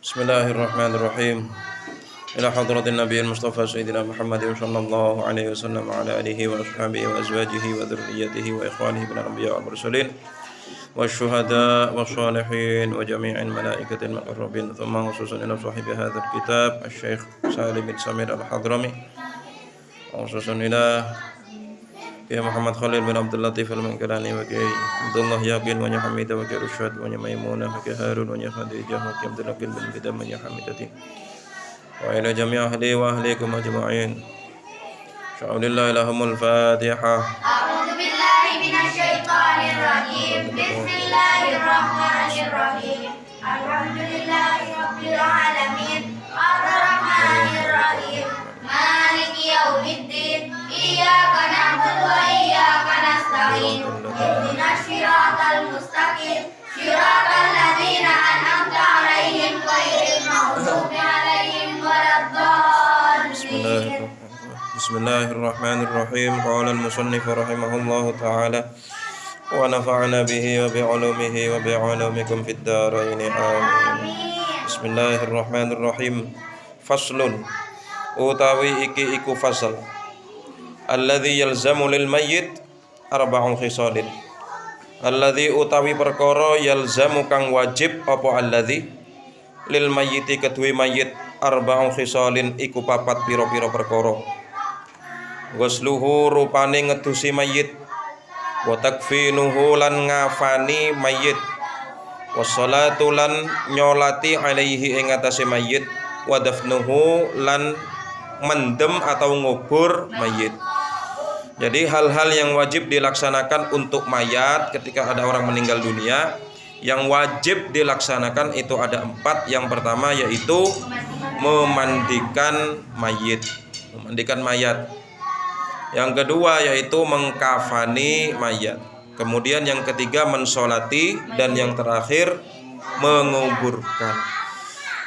Bismillahirrahmanirrahim. Ila hadratin Nabi Mustafa Sayyidina Muhammad sallallahu alaihi wasallam wa ala alihi wa ashabihi wa azwajihi wa dzurriyyatihi wa ikhwanihi minal anbiya wal mursalin wasyuhada wassalihin wa jami'il malaikatil muqarrabin thumma khususan ila sahibi hadzal kitab Asy-Syaikh Salim bin Samir Al-Hadrami khususan ila Kiai Muhammad Khalil bin Abdul Latif Al-Mangkirani wa Kiai Abdullah Yaqin wa Hamidah wa Kiai Rusyad wa Maimunah wa Kiai Harun wa Khadijah wa Kiai Abdul Latif bin Bidam wa Hamidati wa ila jami' ahli wa ahlikum ajma'in. Sya'ulillah ilahumul Fatihah. A'udzu billahi minasyaitonir rajim. Bismillahirrahmanirrahim. Alhamdulillahi rabbil alamin. Arrahmanir rahim. Maliki yaumiddin. Iyyaka na'budu wa iyyaka nasta'in. Ihdinas siratal mustaqim. Siratal ladzina an'amta 'alaihim ghairil maghdubi 'alaihim waladdallin. Bismillahirrahmanirrahim. Qala al-musannif rahimahullahu ta'ala wa nafa'ana bihi wa bi'ulumihi wa bi'ulumikum fid dharain. Amin. Bismillahirrahmanirrahim. Faslun utawi iki iku fasal alladzi yalzamu lil mayyit arba'un khisalin. Alladzi utawi perkara yalzamu kang wajib apa alladzi lil mayyiti kedue mayit arba'un khisalin iku papat pira-pira perkara. Ghusluhu rupane ngedusi mayit, wa takfinuhu lan ngafani mayit, wassalatu lan nyolati alaihi ing atase mayit, wa dafnuhu lan mendem atau ngubur mayit. Jadi hal-hal yang wajib dilaksanakan untuk mayat ketika ada orang meninggal dunia, yang wajib dilaksanakan itu ada 4. Yang pertama yaitu memandikan mayit, Yang kedua yaitu mengkafani mayat. Kemudian yang ketiga mensolati, dan yang terakhir menguburkan.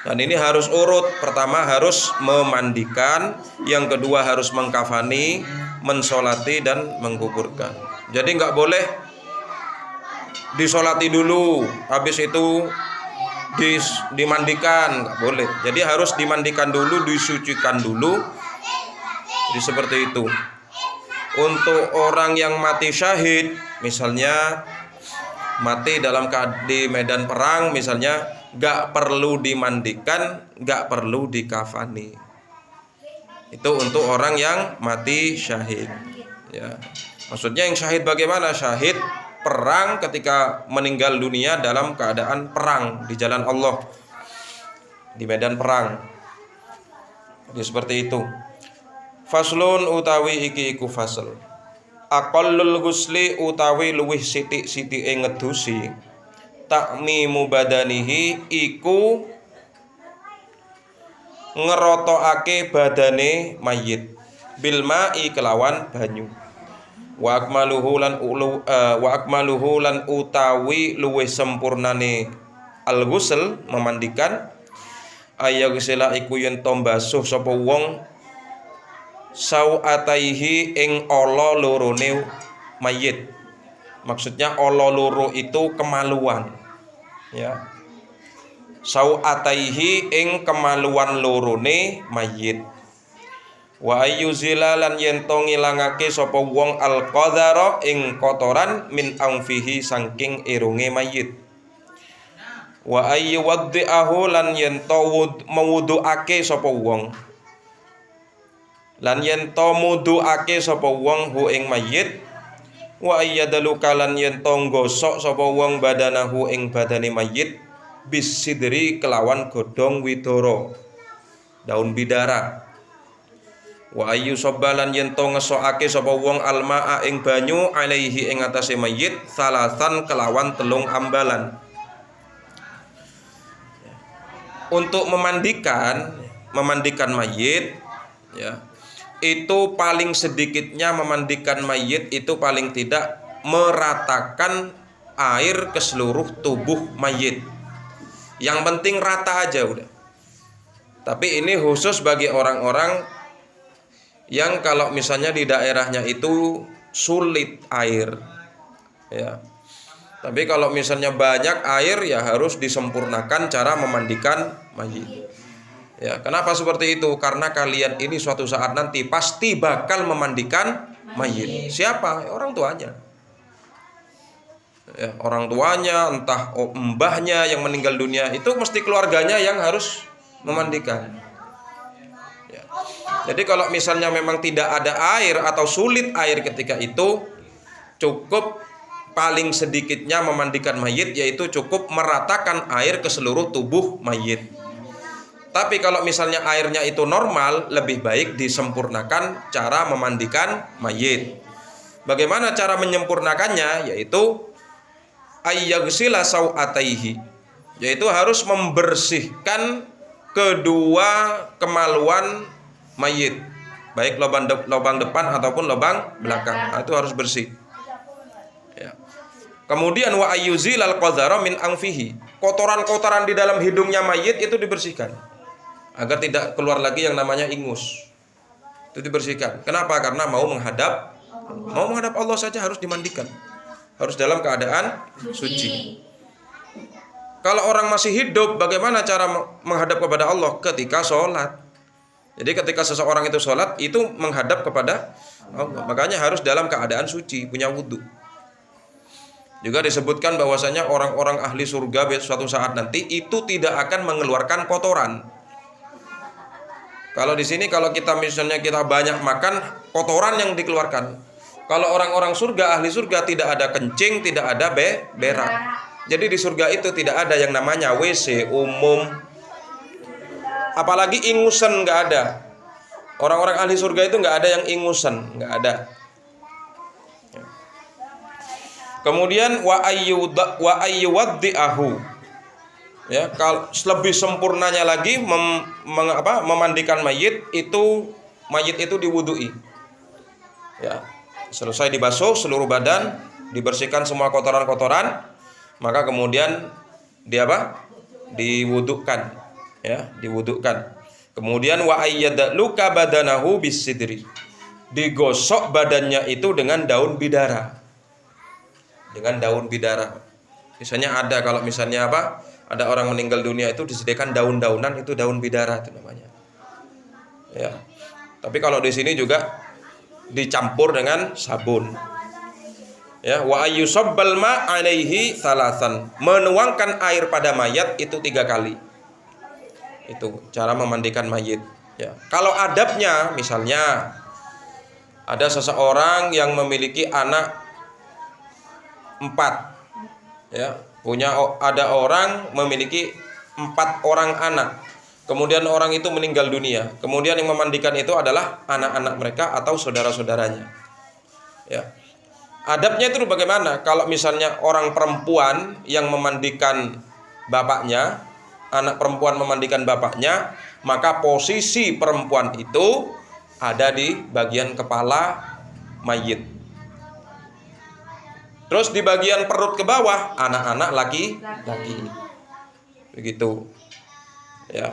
Dan ini harus urut. Pertama harus memandikan, yang kedua harus mengkafani, mensolati, dan menguburkan. Jadi nggak boleh disolati dulu, habis itu dimandikan, nggak boleh. Jadi harus dimandikan dulu, disucikan dulu. Jadi seperti itu. Untuk orang yang mati syahid, misalnya mati di medan perang, misalnya gak perlu dimandikan, gak perlu dikafani. Itu untuk orang yang mati syahid. Ya, maksudnya yang syahid bagaimana? Syahid perang ketika meninggal dunia dalam keadaan perang di jalan Allah, di medan perang. Jadi seperti itu. Faslun utawi iki iku fasl. Aqallul ghusli utawi luwih sithik-sithike ngedusi. Takmimu badanihi iku ngerotokake badane mayit bil ma'i kelawan banyu. Wa akmaluhu lan utawi luwih sempurnane al-ghusl memandikan ayaghsila iku yen to mbasuh sapa wong sau'ataihi ing ala lorone mayit. Maksudnya ala loro itu kemaluan, ya. Sau'ataihi ing kemaluan lorone mayit. Wa ayyuzila lan yen to ngilangake sapa wong al-qadhara ing kotoran min anfihi saking irunge mayit. Wa ayyuwaddi'ahu lan yen to mewuduake sapa wong. Lan yen to muduake sapa wong hu ing mayit. Wa ayyadaluka lan yen to nggosok sapa wong badanahu ing badane mayit bisidri kelawan godhong widara, daun bidara. Wa ayyu sabbalan yen to ngesokake sapa wong almaa ing banyu alaihi ing atase mayit salasan kelawan 3 ambalan. Untuk memandikan mayit, ya, itu paling sedikitnya memandikan mayit itu paling tidak meratakan air ke seluruh tubuh mayit. Yang penting rata aja udah. Tapi ini khusus bagi orang-orang yang kalau misalnya di daerahnya itu sulit air, ya. Tapi kalau misalnya banyak air ya harus disempurnakan cara memandikan mayit. Ya, kenapa seperti itu? Karena kalian ini suatu saat nanti pasti bakal memandikan mayit. Siapa? Orang tuanya. Ya, orang tuanya, entah mbahnya yang meninggal dunia, itu mesti keluarganya yang harus memandikan. Ya. Jadi kalau misalnya memang tidak ada air atau sulit air ketika itu, cukup paling sedikitnya memandikan mayit, yaitu cukup meratakan air ke seluruh tubuh mayit. Tapi kalau misalnya airnya itu normal, lebih baik disempurnakan cara memandikan mayit. Bagaimana cara menyempurnakannya? Yaitu ayyaghsila sau'ataihi, yaitu harus membersihkan kedua kemaluan mayit, baik lubang depan ataupun lubang belakang. Nah, itu harus bersih. Ya. Kemudian wa ayyuzilal qadhara min anfihi, kotoran-kotoran di dalam hidungnya mayit itu dibersihkan agar tidak keluar lagi yang namanya ingus. Itu dibersihkan. Kenapa? Karena mau menghadap Allah saja harus dimandikan. Harus dalam keadaan suci. Kalau orang masih hidup, bagaimana cara menghadap kepada Allah? Ketika sholat. Jadi ketika seseorang itu sholat, itu menghadap kepada Allah. Makanya harus dalam keadaan suci, punya wudhu. Juga disebutkan bahwasanya orang-orang ahli surga suatu saat nanti itu tidak akan mengeluarkan kotoran. Kalau di sini kalau kita misalnya kita banyak makan, kotoran yang dikeluarkan. Kalau orang-orang surga, ahli surga, tidak ada kencing, tidak ada berak. Jadi di surga itu tidak ada yang namanya WC umum. Apalagi ingusan nggak ada. Orang-orang ahli surga itu nggak ada yang ingusan, nggak ada. Kemudian wa ayyuwaddi'ahu. Ya, kalau lebih sempurnanya lagi memandikan mayit itu diwudui. Ya, selesai dibasuh seluruh badan, dibersihkan semua kotoran-kotoran, maka kemudian diwudukkan. Ya, diwudukkan. Kemudian wa ayyadluka badanahu bisidri. Digosok badannya itu dengan daun bidara. Dengan daun bidara. Misalnya ada kalau misalnya ada orang meninggal dunia itu disediakan daun-daunan, itu daun bidara itu namanya. Ya. Tapi kalau di sini juga dicampur dengan sabun. Ya, wa ayyusabbal ma 'alaihi salasan. Menuangkan air pada mayat itu 3 kali. Itu cara memandikan mayit. Ya. Kalau adabnya misalnya ada seseorang yang memiliki anak 4. Ya. Ada orang memiliki 4 orang anak. Kemudian orang itu meninggal dunia. Kemudian yang memandikan itu adalah anak-anak mereka atau saudara-saudaranya. Ya. Adabnya itu bagaimana? Kalau misalnya orang perempuan yang memandikan bapaknya, anak perempuan memandikan bapaknya, maka posisi perempuan itu ada di bagian kepala mayit. Terus di bagian perut ke bawah anak-anak laki-laki. Begitu. Ya.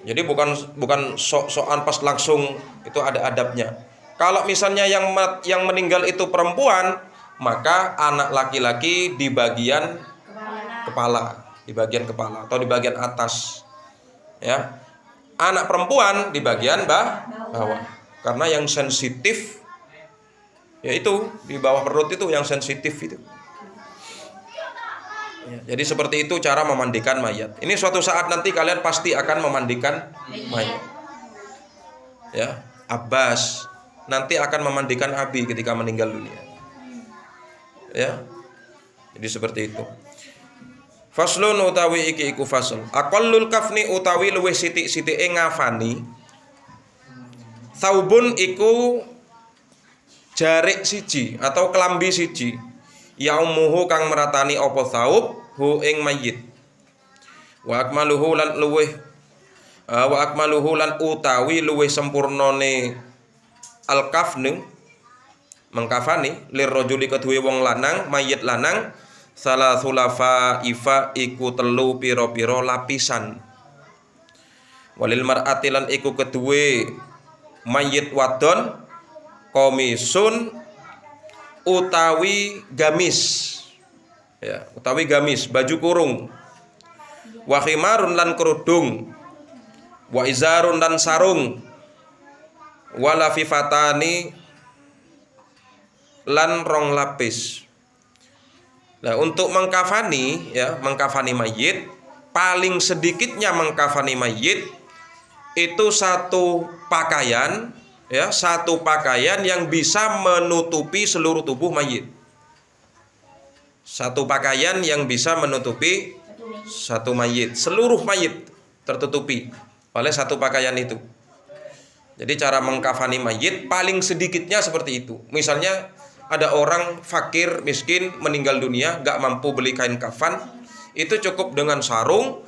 Jadi bukan sok-sokan pas langsung, itu ada adabnya. Kalau misalnya yang meninggal itu perempuan, maka anak laki-laki di bagian kepala, atau di bagian atas. Ya. Anak perempuan di bagian bawah. Karena yang sensitif yaitu di bawah perut itu yang sensitif itu. Ya, jadi seperti itu cara memandikan mayat. Ini suatu saat nanti kalian pasti akan memandikan mayat. Ya, Abbas nanti akan memandikan Abi ketika meninggal dunia. Ya. Jadi seperti itu. Faslun utawi iki iku fasl. Aqallul kafni utawi luwih sithik-sithike ngafani. Saubun iku jarik siji atau kelambi siji, yaumuhu kang meratani apa saub hu ing mayit. Wa akmaluhu lan utawi luwih sempurnane al-kafnu mengkafani lirrajuli kedue wong lanang, mayit lanang salasulafa ifa iku 3 pira-pira lapisan. Walil mar'ati lan iku kedue mayit wadon komisun utawi gamis. ya, utawi gamis, baju kurung. Wa khimarun lan kerudung. Wa izarun dan sarung. Wa lafifatani lan rong lapis. Nah, untuk mengkafani, ya, mengkafani mayit, paling sedikitnya mengkafani mayit itu satu pakaian, ya, satu pakaian yang bisa menutupi seluruh tubuh mayit. Satu pakaian yang bisa menutupi satu mayit, seluruh mayit tertutupi oleh satu pakaian itu. Jadi cara mengkafani mayit paling sedikitnya seperti itu. Misalnya ada orang fakir, miskin, meninggal dunia, gak mampu beli kain kafan, itu cukup dengan sarung,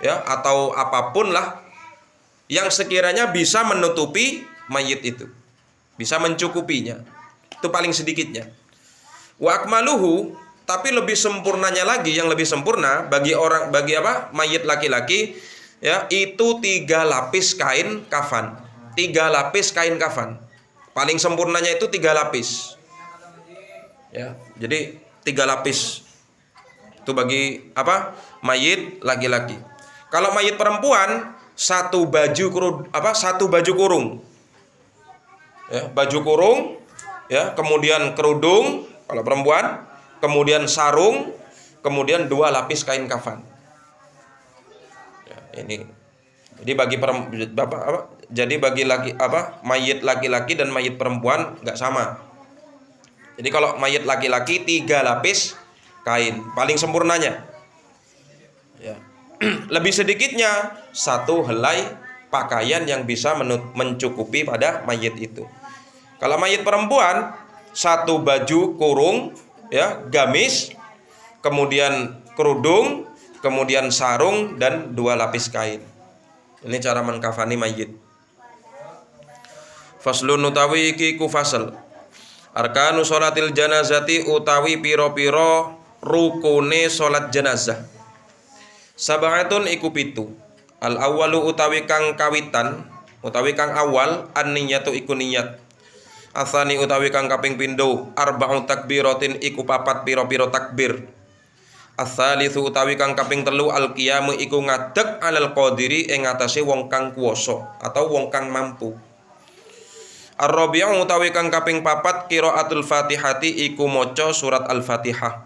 ya, atau apapun lah yang sekiranya bisa menutupi mayit itu, bisa mencukupinya. Itu paling sedikitnya. Wa akmaluhu, tapi lebih sempurnanya lagi, yang lebih sempurna bagi mayit laki-laki, ya, itu 3 lapis kain kafan. 3 lapis kain kafan. Paling sempurnanya itu 3 lapis. Ya, jadi 3 lapis itu bagi mayit laki-laki. Kalau mayit perempuan satu baju kurung, ya, baju kurung, ya, kemudian kerudung kalau perempuan, kemudian sarung, kemudian 2 lapis kain kafan. Ya, ini jadi bagi mayit laki-laki dan mayit perempuan nggak sama. Jadi kalau mayit laki-laki 3 lapis kain, paling sempurnanya. Ya. Lebih sedikitnya 1 helai pakaian yang bisa mencukupi pada mayit itu. Kalau mayit perempuan 1 baju kurung, ya, gamis, kemudian kerudung, kemudian sarung dan 2 lapis kain. Ini cara mengkafani mayit. Faslun utawi iki ku fasal. Arkanu sholatil janazati utawi piro-piro rukune sholat jenazah. Sab'atun iku 7. Al awwalu utawi kang kawitan, utawi kang awal, an-niyatu iku niyat. Atsani utawi kang kaping pindho, arba'u takbiratin iku 4 piro-piro takbir. Ats-tsalitsu utawi kang kaping 3, al-qiyamu iku ngadeg alal qadiri ing atase wong kang kuwasa atau wong kang mampu. Ar-rabi'u utawi kang kaping 4, qiraatul Fatihati iku maca surat Al-Fatihah.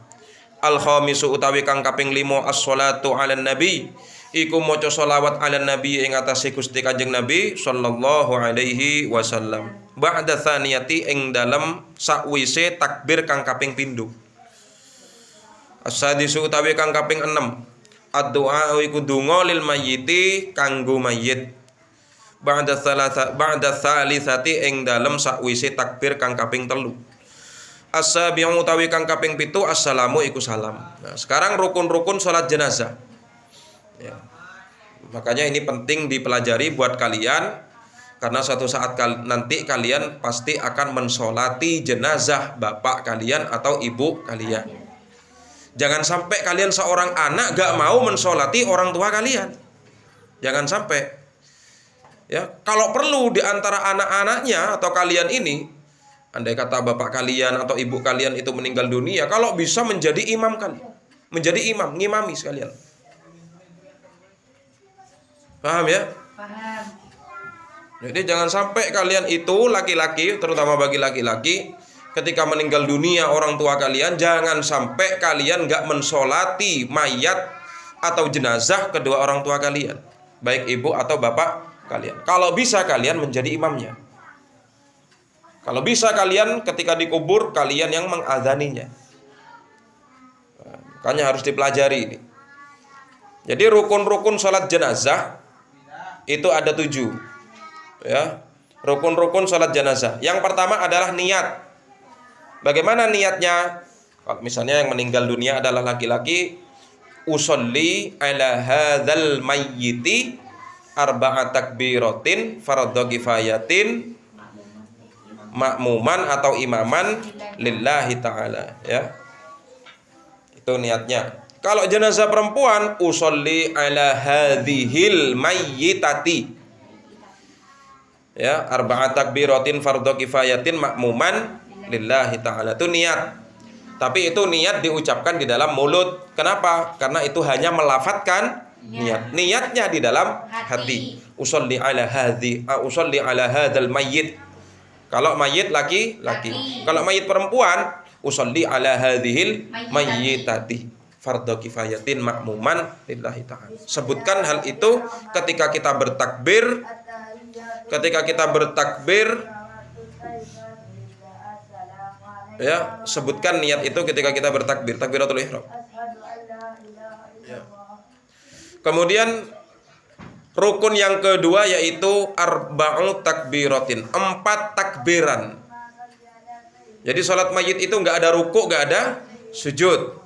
Al-khamisu utawi kang kaping 5, as-sholatu 'alan nabi iku maca sholawat 'alan nabi ing atase Gusti Kanjeng Nabi sallallahu alaihi wasallam. Ba'da tsaniyati ing dalem sakwise takbir kang kaping pindho. As-sadisu utawi kang kaping 6, ad-du'a iku donga lil mayyiti kanggo mayit. Ba'da tsalisati ing dalem sakwise takbir kang kaping 3. As-sabi'u utawi kang kaping 7, assalamu iku salam. Nah, sekarang rukun-rukun salat jenazah. Ya. Makanya ini penting dipelajari buat kalian, karena suatu saat nanti kalian pasti akan mensolati jenazah bapak kalian atau ibu kalian. Jangan sampai kalian seorang anak gak mau mensolati orang tua kalian. Jangan sampai. Ya, kalau perlu di antara anak-anaknya atau kalian ini, andai kata bapak kalian atau ibu kalian itu meninggal dunia, kalau bisa menjadi imam kalian, menjadi imam, ngimami sekalian. Paham ya? Paham. Jadi jangan sampai kalian itu laki-laki, terutama bagi laki-laki, ketika meninggal dunia orang tua kalian, jangan sampai kalian gak mensolati mayat atau jenazah kedua orang tua kalian, baik ibu atau bapak kalian. Kalau bisa kalian menjadi imamnya. Kalau bisa kalian ketika dikubur kalian yang mengadzaninya. Makanya harus dipelajari ini. Jadi rukun-rukun sholat jenazah itu ada 7. Ya, rukun-rukun sholat jenazah. Yang pertama adalah niat. Bagaimana niatnya? Kalau misalnya yang meninggal dunia adalah laki-laki, usolli ala hadzal mayyiti arba'at takbiratin fardhu kifayatin makmuman atau imaman lillahi ta'ala, ya. Itu niatnya. Kalau jenazah perempuan, usolli ala hadhil mayyitati, ya, arba'at takbiratin fardhu kifayatin makmuman lillahi ta'ala. Itu niat. Tapi itu niat diucapkan di dalam mulut. Kenapa? Karena itu hanya melafatkan niat. Niatnya di dalam hati. Usolli ala hadzal mayyit. Kalau mayit laki-laki. Kalau mayit perempuan, usolli ala hadzihil mayyitati. Fardhu kifayatin ma'muman lillahi ta'ala. Sebutkan hal itu ketika kita bertakbir. Ketika kita bertakbir, ya, sebutkan niat itu ketika kita bertakbir, takbiratul ihram. Ya. Kemudian rukun yang kedua yaitu arba'u takbiratin, 4 takbiran. Jadi sholat mayit itu nggak ada ruku, nggak ada sujud.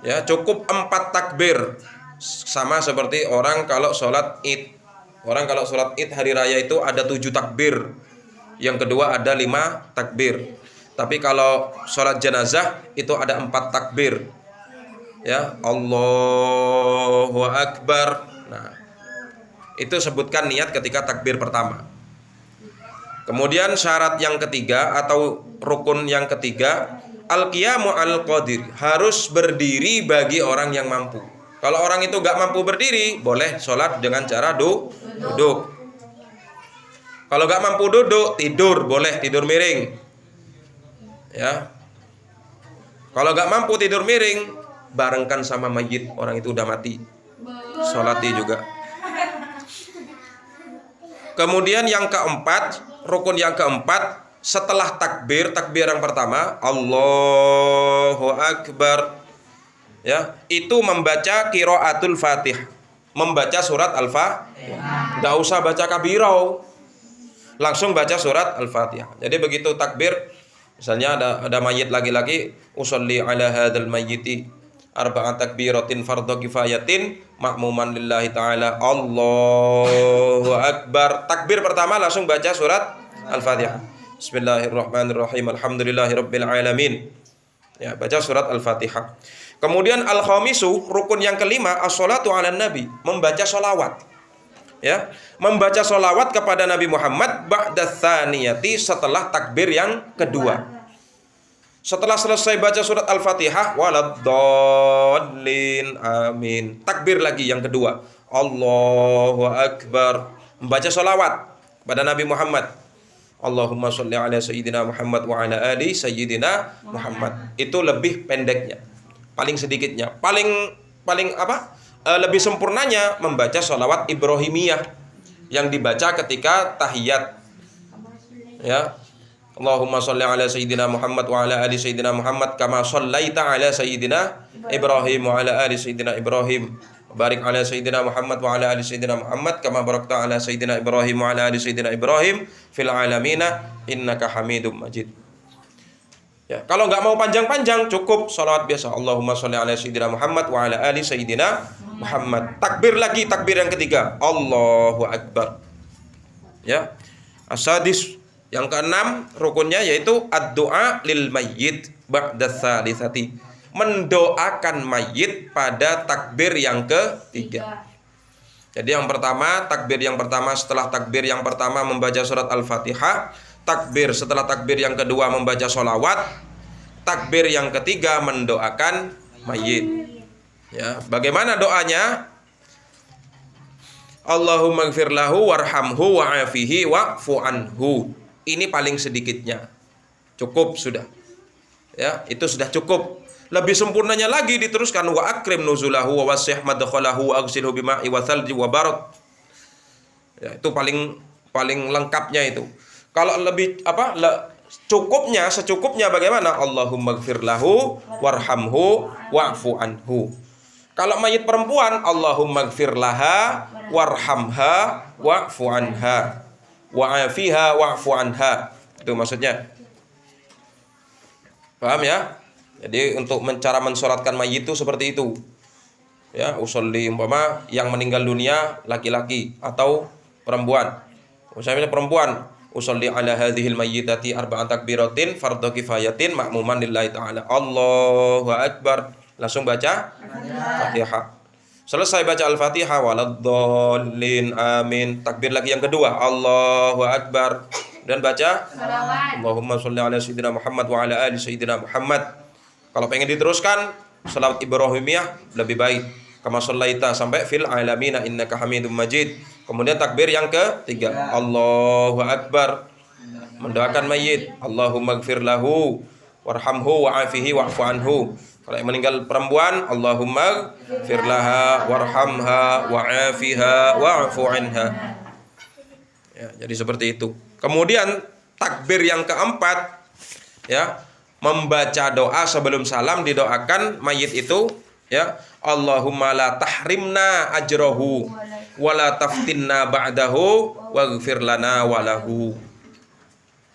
Ya, cukup 4 takbir. Sama seperti orang kalau sholat id. Orang kalau sholat id hari raya itu ada 7 takbir. Yang kedua ada 5 takbir. Tapi kalau sholat jenazah itu ada 4 takbir. Ya, Allahu Akbar. Nah, itu sebutkan niat ketika takbir pertama. Kemudian syarat yang ketiga atau rukun yang ketiga, al-qiyamu al-qadir, harus berdiri bagi orang yang mampu. Kalau orang itu gak mampu berdiri, boleh sholat dengan cara duduk. Kalau gak mampu duduk, tidur, boleh tidur miring. Ya, kalau gak mampu tidur miring, barengkan sama mayit, orang itu udah mati, sholati juga. Kemudian yang keempat, rukun yang keempat, setelah takbir yang pertama, Allahu Akbar, ya, itu membaca qiraatul Fatihah, membaca surat Al-Fatihah. Gak usah baca kabirau, langsung baca surat Al-Fatihah. Jadi begitu takbir, misalnya ada mayit laki-laki, usolli ala hadzal mayyiti arba'at takbiratin fardhu kifayatin ma'muman lillahi ta'ala, Allahu Akbar. Takbir pertama langsung baca surat Al-Fatihah. Bismillahirrahmanirrahim. Alhamdulillahirabbil alamin. Ya, baca surat Al-Fatihah. Kemudian al-khamisu, rukun yang kelima, as-shalatu 'alan nabi, membaca sholawat. Ya, membaca sholawat kepada Nabi Muhammad ba'da tsaniyati, setelah takbir yang kedua. Setelah selesai baca surat Al-Fatihah, waladdallin, amin, takbir lagi yang kedua, Allahu Akbar, membaca sholawat kepada Nabi Muhammad. Allahumma sholli ala sayyidina Muhammad wa ala ali sayyidina Muhammad. Itu lebih pendeknya, paling sedikitnya, lebih sempurnanya membaca sholawat Ibrahimiyah yang dibaca ketika tahiyat. Ya, Allahumma sholli ala sayyidina Muhammad wa ala ali sayyidina Muhammad kama shallaita ala sayyidina Ibrahim wa ala ali sayyidina Ibrahim. Barik ala sayyidina Muhammad wa ala ali sayyidina Muhammad kama barakta ala sayyidina Ibrahim wa ala ali sayyidina Ibrahim fil alamina innaka Hamidum Majid. Ya, kalau nggak mau panjang-panjang, cukup sholawat biasa. Allahumma sholli ala sayyidina Muhammad wa ala ali sayyidina Muhammad. Takbir lagi, takbir yang ketiga, Allahu Akbar. Ya. Asadis, yang keenam rukunnya yaitu ad-du'a lil mayyit ba'da tsalitsati, mendoakan mayit pada takbir yang ketiga. Jadi yang pertama, takbir yang pertama, setelah takbir yang pertama membaca surat Al-Fatihah, takbir setelah takbir yang kedua membaca sholawat, takbir yang ketiga mendoakan mayit. Ya, bagaimana doanya? Allahumma ighfir lahu warhamhu wa'afihi wa'fu anhu. Ini paling sedikitnya. Cukup sudah. Ya, itu sudah cukup. Lebih sempurnanya lagi diteruskan wa akrim nuzulahu wa wasih madkhalahu wa aghsilhu bima'i wa thalji wa barad. Ya, itu paling lengkapnya itu. Kalau lebih cukupnya, secukupnya bagaimana? Allahumma ighfir lahu warhamhu wa'fu anhu. Kalau mayit perempuan, Allahumma ighfir laha warhamha wa'fu anha wa'afiha wa'fu anha. Itu maksudnya. Paham ya? Jadi untuk cara mensolatkan mayit itu seperti itu. Ya, usolli umpama yang meninggal dunia laki-laki atau perempuan. Misalnya perempuan, usolli ala hadhil mayyitati arba'at takbiratin fardhu kifayatin ma'muman lillahi ta'ala. Allahu Akbar. Langsung baca Fatihah. Selesai baca Al-Fatihah, waladdallin, amin. Takbir lagi yang kedua, Allahu Akbar. Dan baca Allahumma sholli ala sayyidina Muhammad wa ala ali sayyidina Muhammad Kalau pengen diteruskan salat Ibrahimiyah lebih baik. Kama shallaita sampai fil alamina innaka Hamidum Majid. Kemudian takbir yang ketiga, Allahu Akbar. Mendoakan mayit, Allahumma gfir lahu warhamhu wa'afihi wa'fu anhu. Kalau yang meninggal perempuan, Allahumma gfir laha warhamha wa'afiha wa'fu anha. Ya, jadi seperti itu. Kemudian takbir yang keempat, ya, membaca doa sebelum salam, didoakan mayit itu, ya, Allahumma la tahrimna ajrohu wa la taftinna ba'dahu waghfir lana walahu.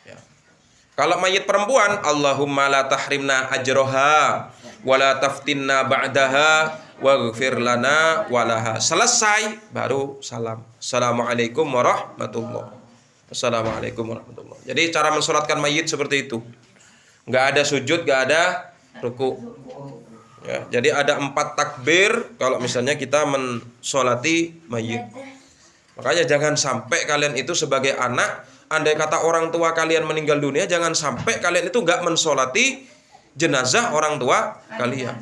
Ya. Kalau mayit perempuan, Allahumma la tahrimna ajroha wa la taftinna ba'daha waghfir lana walaha. Selesai baru salam. Assalamualaikum warahmatullahi. Assalamualaikum warahmatullahi. Jadi cara mensolatkan mayit seperti itu. Nggak ada sujud, nggak ada ruku. Ya, jadi ada 4 takbir kalau misalnya kita mensolati mayit. Makanya jangan sampai kalian itu sebagai anak, andai kata orang tua kalian meninggal dunia, jangan sampai kalian itu nggak mensolati jenazah orang tua kalian.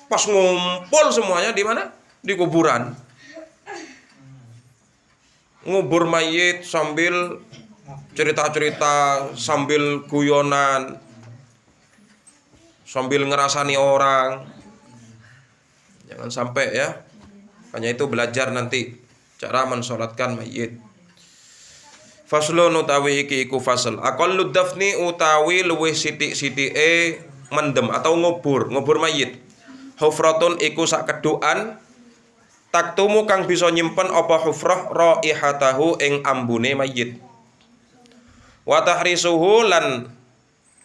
Pas ngumpul semuanya di mana? Di kuburan. Ngubur mayit sambil cerita-cerita, sambil guyonan, sambil ngerasani orang. Jangan sampai, ya. Makanya itu belajar nanti cara mensolatkan mayit. Faslun utawi iki iku fasl. Aqallu dafni utawi luwih sithik-sithike mendem atau ngubur mayit. Hufratun iku sak kedukan taktumu kang bisa nyimpen apa hufrah raihatahu ing ambune mayit. Wa tahrisuhu lan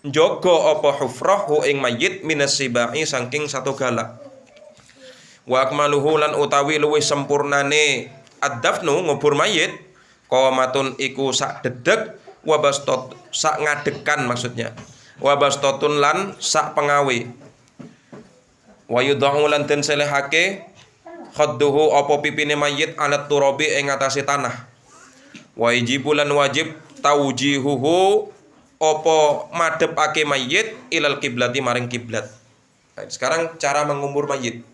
njaga apa hufrah hu ing mayit minas sibai saking satu galak. Wa akmaluhu lan utawi luwih sempurnane ad-dafnu ngubur mayit qamatun iku sak dedeg wa bastot sak ngadekan maksudnya. Wa bastotun lan sak pengawe. Wa yudha'u lan den selehake khadduhu apa pipine mayit alat turabi ing atase tanah. Wa yajibu lan wajib taujihuhu apa madhepake mayit ilal kiblati maring kiblat. Nah, sekarang cara mengubur mayit.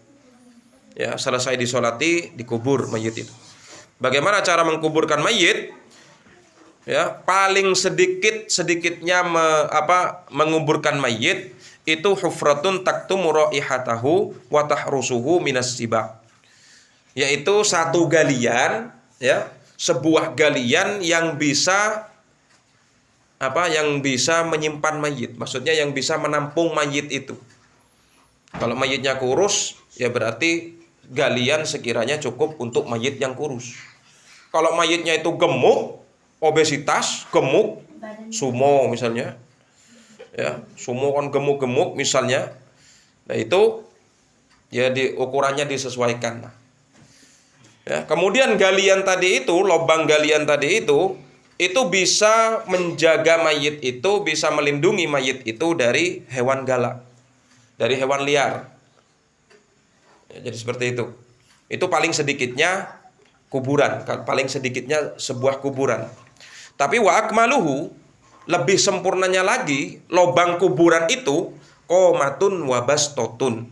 Ya, selesai disolati, dikubur mayit itu. Bagaimana cara mengkuburkan mayit? Ya, paling sedikitnya menguburkan mayit itu hufratun taktumu raihatahu wa tahrusuhu minas siba. Yaitu satu galian, ya, sebuah galian yang bisa menyimpan mayit. Maksudnya yang bisa menampung mayit itu. Kalau mayitnya kurus, ya berarti galian sekiranya cukup untuk mayit yang kurus. Kalau mayitnya itu gemuk, obesitas, gemuk, sumo misalnya, ya, sumo kan gemuk-gemuk misalnya, nah itu ya ukurannya disesuaikan. Ya, kemudian galian tadi itu, lubang galian tadi itu bisa menjaga mayit itu, bisa melindungi mayit itu dari hewan galak, dari hewan liar. Ya, jadi seperti itu. Itu paling sedikitnya kuburan, paling sedikitnya sebuah kuburan. Tapi wa akmaluhu, lebih sempurnanya lagi, lubang kuburan itu qomatun wa bastotun.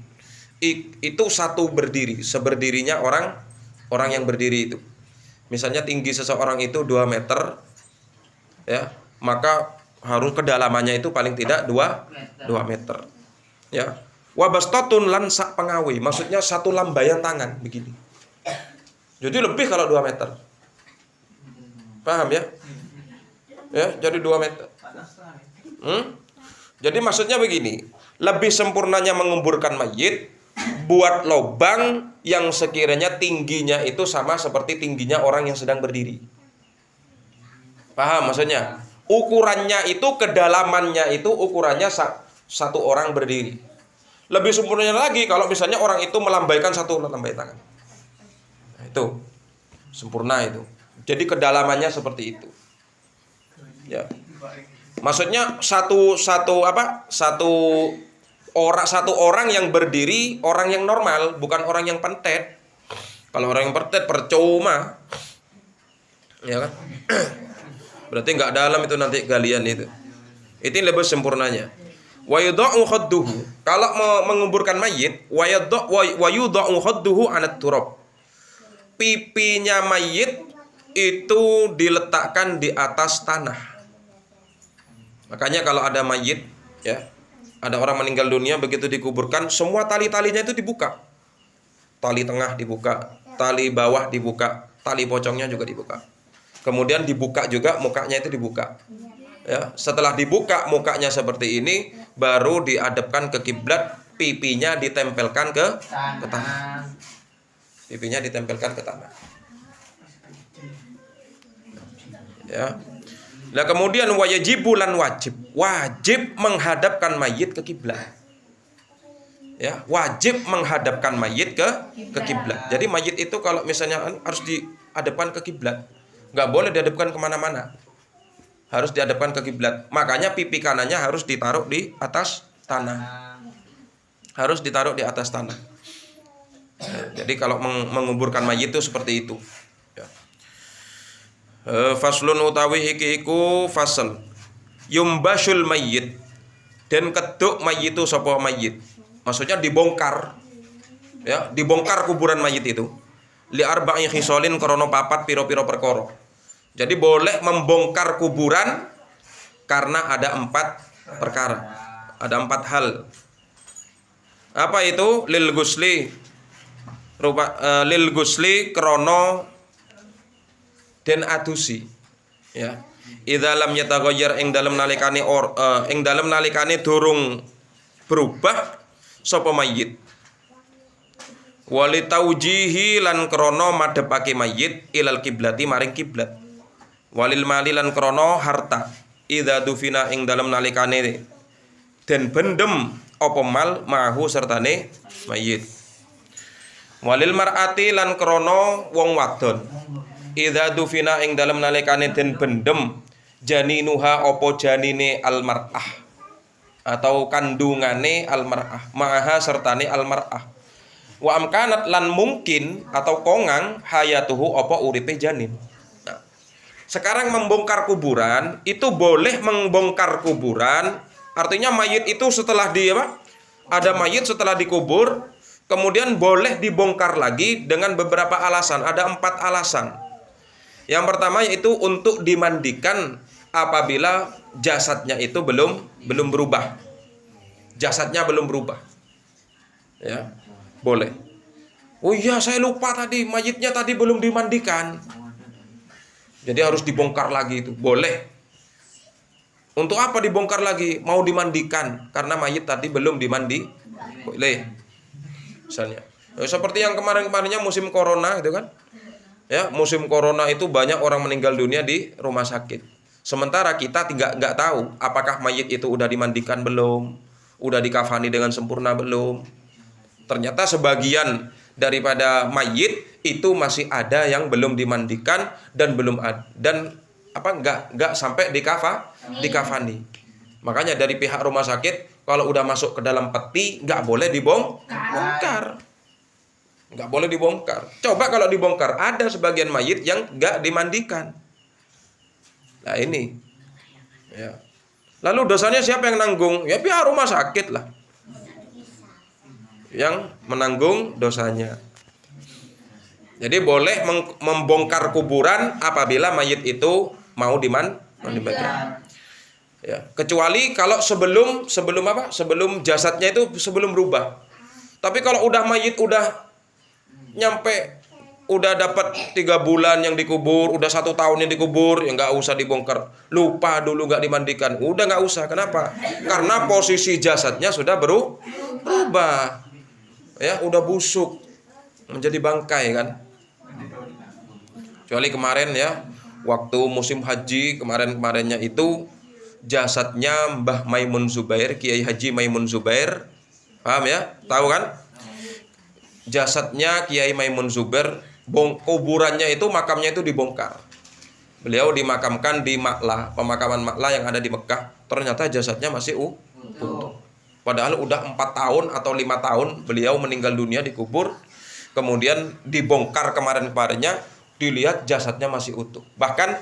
Itu satu berdiri, seberdirinya orang yang berdiri itu. Misalnya tinggi seseorang itu 2 meter, ya, maka harus kedalamannya itu paling tidak 2 meter. Ya. Wabastotun lan sak pengawe, maksudnya satu lambaian tangan begini. Jadi lebih kalau 2 meter. Paham ya? Ya, jadi 2 meter. Jadi maksudnya begini, lebih sempurnanya menguburkan mayit, buat lubang yang sekiranya tingginya itu sama seperti tingginya orang yang sedang berdiri. Paham maksudnya? Ukurannya itu, kedalamannya itu ukurannya satu orang berdiri. Lebih sempurnanya lagi kalau misalnya orang itu melambaikan satu lambai tangan. Nah, itu sempurna itu. Jadi kedalamannya seperti itu. Ya. Maksudnya satu orang yang berdiri, orang yang normal, bukan orang yang pentet. Kalau orang yang pentet percuma. Ya kan? Berarti nggak dalam itu nanti galian itu. Itu lebih sempurnanya. Wa yudha'u khadduhu, kalau menguburkan mayit, wa yudha'u khadduhu 'alat turab. Pipinya mayit itu diletakkan di atas tanah. Makanya kalau ada mayit, ya, ada orang meninggal dunia, begitu dikuburkan, semua tali-talinya itu dibuka. Tali tengah dibuka, tali bawah dibuka, tali pocongnya juga dibuka. Kemudian dibuka juga mukanya itu dibuka. Ya, setelah dibuka mukanya seperti ini, baru dihadapkan ke kiblat, pipinya ditempelkan ke tanah. Pipinya ditempelkan ke tanah. Ya. Nah, kemudian wajibulan wajib menghadapkan mayit ke kiblat. Ya, wajib menghadapkan mayit ke kiblat. Jadi mayit itu kalau misalnya harus dihadapkan ke kiblat, nggak boleh dihadapkan kemana-mana. Harus dihadapkan ke kiblat. Makanya pipi kanannya harus ditaruh di atas tanah. Harus ditaruh di atas tanah. Ya, jadi kalau menguburkan mayit itu seperti itu. Ya. Faslun utawi iki iku fasal. Yumbashul mayyit, dan keduk mayit itu sapa mayit. Maksudnya dibongkar. Ya, dibongkar kuburan mayit itu. Li arba'i khisalin krana papat pira-pira perkara. Jadi boleh membongkar kuburan karena ada 4 perkara. Ada 4 hal. Apa itu? Lil gusli krono den adusi. Ya. Idza lam yataghayyar ing dalem nalikane durung berubah sapa mayit. Wali taujihi lan krono madhepake mayit ilal kiblati maring kiblat. Walil mali lan krono harta idza dufina ing dalem nalikane den bendem apa mal mahu sertane mayit. Walil mar'ati lan krono wong wadon idza dufina ing dalem nalikane den bendem janinuha apa janine almar'ah atau kandungane almar'ah maha sertane almar'ah. Wa amkanat lan mungkin atau kongang hayatuhu apa uripe janin. Sekarang membongkar kuburan itu boleh membongkar kuburan, artinya mayit itu setelah ada mayit setelah dikubur, kemudian boleh dibongkar lagi dengan beberapa alasan. Ada 4 alasan. Yang pertama yaitu untuk dimandikan apabila jasadnya itu belum berubah. Jasadnya belum berubah. Ya, boleh. Oh iya, saya lupa tadi mayitnya tadi belum dimandikan. Jadi harus dibongkar lagi itu. Boleh. Untuk apa dibongkar lagi? Mau dimandikan karena mayit tadi belum dimandi. Boleh. Misalnya. Seperti yang kemarin-kemarinnya musim corona gitu kan. Ya, musim corona itu banyak orang meninggal dunia di rumah sakit. Sementara kita nggak tahu apakah mayit itu udah dimandikan belum, udah dikafani dengan sempurna belum. Ternyata sebagian daripada mayit itu masih ada yang belum dimandikan dan nggak sampai dikafani. Makanya dari pihak rumah sakit kalau udah masuk ke dalam peti nggak boleh dibongkar. Nggak boleh dibongkar. Coba kalau dibongkar, ada sebagian mayit yang nggak dimandikan. Nah ini. Ya. Lalu dosanya siapa yang nanggung? Ya pihak rumah sakit lah. Yang menanggung dosanya. Jadi boleh membongkar kuburan apabila mayit itu mau dimandikan. Ya, kecuali kalau sebelum jasadnya itu sebelum berubah. Tapi kalau udah mayit udah udah dapat 3 bulan yang dikubur, udah 1 tahun yang dikubur, ya nggak usah dibongkar. Lupa dulu nggak dimandikan, udah nggak usah. Kenapa? Karena posisi jasadnya sudah berubah. Ya, udah busuk, menjadi bangkai kan. Kecuali kemarin ya, waktu musim haji kemarinnya itu jasadnya Mbah Maimun Zubair, Kiai Haji Maimun Zubair, paham ya? Tahu kan? Jasadnya Kiai Maimun Zubair, kuburannya itu makamnya itu dibongkar. Beliau dimakamkan di Maklah, pemakaman Maklah yang ada di Mekah. Ternyata jasadnya masih utuh. Padahal udah 4 tahun atau 5 tahun beliau meninggal dunia dikubur. Kemudian dibongkar kemarin-kemarinnya, dilihat jasadnya masih utuh. Bahkan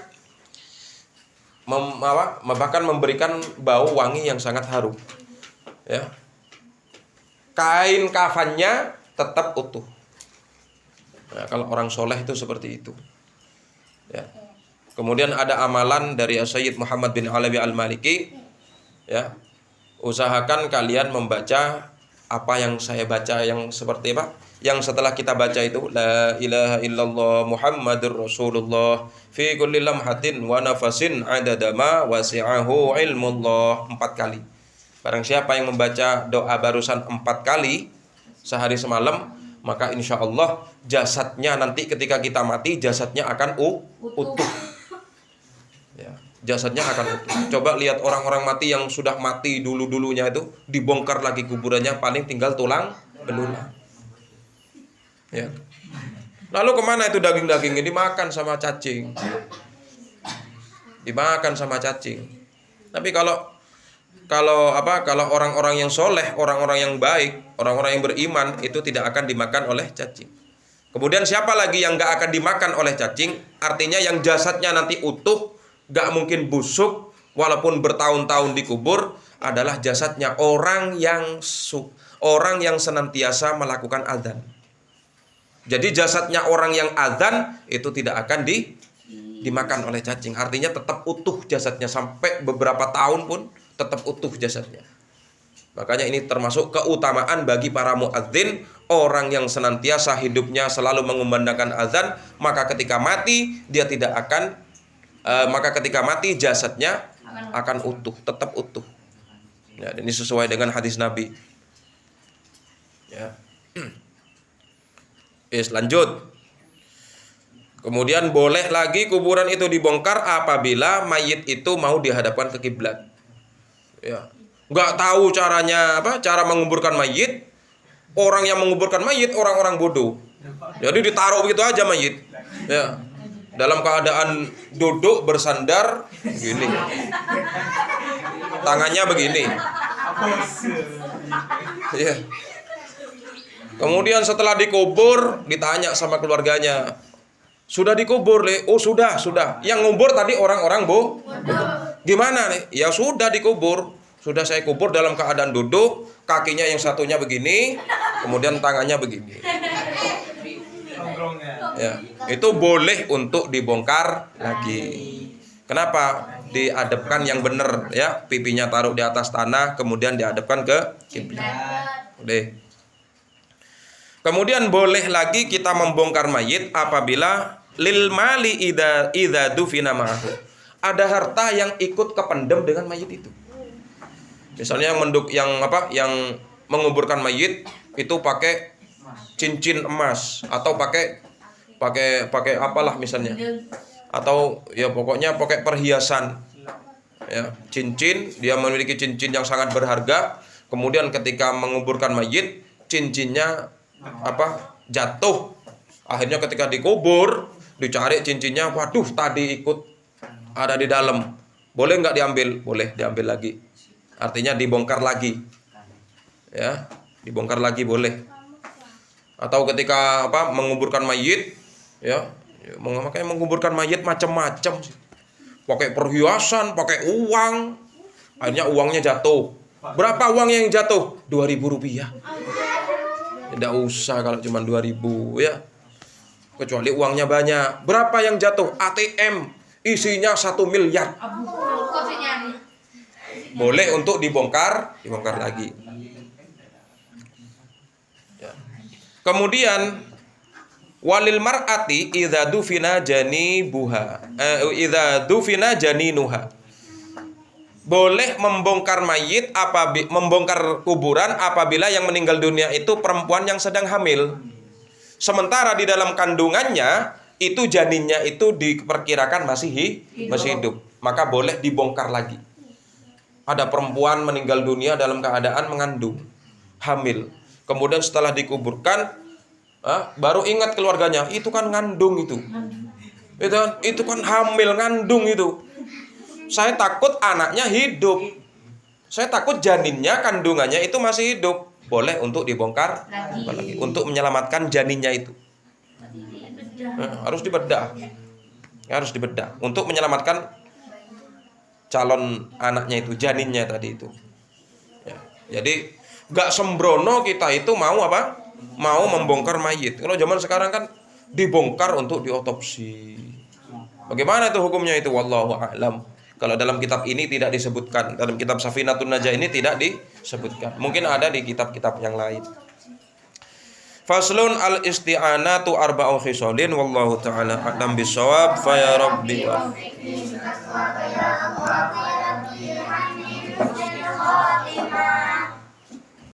memberikan bau wangi yang sangat harum. ya, kain kafannya tetap utuh. Nah, kalau orang soleh itu seperti itu. Ya. Kemudian ada amalan dari Sayyid Muhammad bin Alawi Al-Maliki, ya. Usahakan kalian membaca apa yang saya baca, yang seperti apa? Yang setelah kita baca itu, la ilaha illallah Muhammadur Rasulullah fi kulli lamhatin wa nafasin adada ma wasi'ahu ilmullah, 4 kali. Barang siapa yang membaca doa barusan 4 kali sehari semalam, maka insya Allah jasadnya nanti ketika kita mati, jasadnya akan utuh. Ya, jasadnya akan utuh. Coba lihat orang-orang mati yang sudah mati dulu-dulunya itu, dibongkar lagi kuburannya, paling tinggal tulang belulang. Ya. Lalu kemana itu daging-dagingnya? Dimakan sama cacing. Dimakan sama cacing. Tapi kalau orang-orang yang soleh, orang-orang yang baik, orang-orang yang beriman, itu tidak akan dimakan oleh cacing. Kemudian siapa lagi yang gak akan dimakan oleh cacing? Artinya yang jasadnya nanti utuh, gak mungkin busuk, walaupun bertahun-tahun dikubur, adalah jasadnya orang yang senantiasa melakukan azan. Jadi jasadnya orang yang azan itu tidak akan dimakan oleh cacing. Artinya tetap utuh jasadnya, sampai beberapa tahun pun tetap utuh jasadnya. Makanya ini termasuk keutamaan bagi para muadzin, orang yang senantiasa hidupnya selalu mengumandangkan azan, maka ketika mati dia tidak akan ketika mati jasadnya akan utuh, tetap utuh. Ya, ini sesuai dengan hadis Nabi. Ya. Lanjut. Kemudian boleh lagi kuburan itu dibongkar apabila mayit itu mau dihadapkan ke kiblat. Ya. Nggak tahu caranya cara menguburkan mayit. Orang yang menguburkan mayit orang-orang bodoh. Jadi ditaruh begitu aja mayit. Ya. Dalam keadaan duduk bersandar begini. Tangannya begini. Ya. Kemudian setelah dikubur ditanya sama keluarganya, sudah dikubur, Le? Oh sudah. Yang ngubur tadi orang-orang gimana nih? Ya sudah dikubur. Sudah saya kubur dalam keadaan duduk, kakinya yang satunya begini, kemudian tangannya begini. Ya, itu boleh untuk dibongkar lagi. Kenapa? Diadepkan yang benar, ya. Pipinya taruh di atas tanah, kemudian diadepkan ke kiblat. Boleh. Kemudian boleh lagi kita membongkar mayit apabila lil mali idza dufina ma'ahu. Ada harta yang ikut kependem dengan mayit itu. Misalnya yang menguburkan mayit itu pakai cincin emas atau pakai apalah misalnya. Atau ya pokoknya pakai perhiasan. Ya, cincin, dia memiliki cincin yang sangat berharga. Kemudian ketika menguburkan mayit, cincinnya jatuh. Akhirnya ketika dikubur dicari cincinnya, waduh tadi ikut ada di dalam. Boleh nggak diambil? Boleh diambil lagi. Artinya dibongkar lagi. Ya, dibongkar lagi boleh. Atau ketika menguburkan mayit, ya, makanya menguburkan mayit macam-macam. Pakai perhiasan, pakai uang. Akhirnya uangnya jatuh. Berapa uang yang jatuh? 2.000 rupiah. Tidak usah kalau cuma 2.000 ya. Kecuali uangnya banyak. Berapa yang jatuh? ATM isinya 1 miliar. Boleh untuk dibongkar lagi. Ya. Kemudian walil mar'ati idza dufina janinuha. Boleh membongkar mayit membongkar kuburan apabila yang meninggal dunia itu perempuan yang sedang hamil. Sementara di dalam kandungannya itu janinnya itu diperkirakan masih hidup. Maka boleh dibongkar lagi. Ada perempuan meninggal dunia dalam keadaan mengandung, hamil. Kemudian setelah dikuburkan, baru ingat keluarganya, itu kan ngandung itu. Itu kan hamil ngandung itu. Saya takut anaknya hidup. Saya takut janinnya, kandungannya itu masih hidup. Boleh untuk dibongkar lagi. Untuk menyelamatkan janinnya itu. Harus dibedah. Untuk menyelamatkan calon anaknya itu, janinnya tadi itu. Ya. Jadi gak sembrono kita itu mau apa? Mau membongkar mayit. Kalau zaman sekarang kan dibongkar untuk diotopsi. Bagaimana itu hukumnya itu? Wallahu a'lam. Kalau dalam kitab ini tidak disebutkan, dalam kitab Safinatun Najah ini tidak disebutkan. Mungkin ada di kitab-kitab yang lain. Faslun al-isti'anatu arba'u khisalin wallahu ta'ala a'lam bisawab fa ya rabbi Khatimah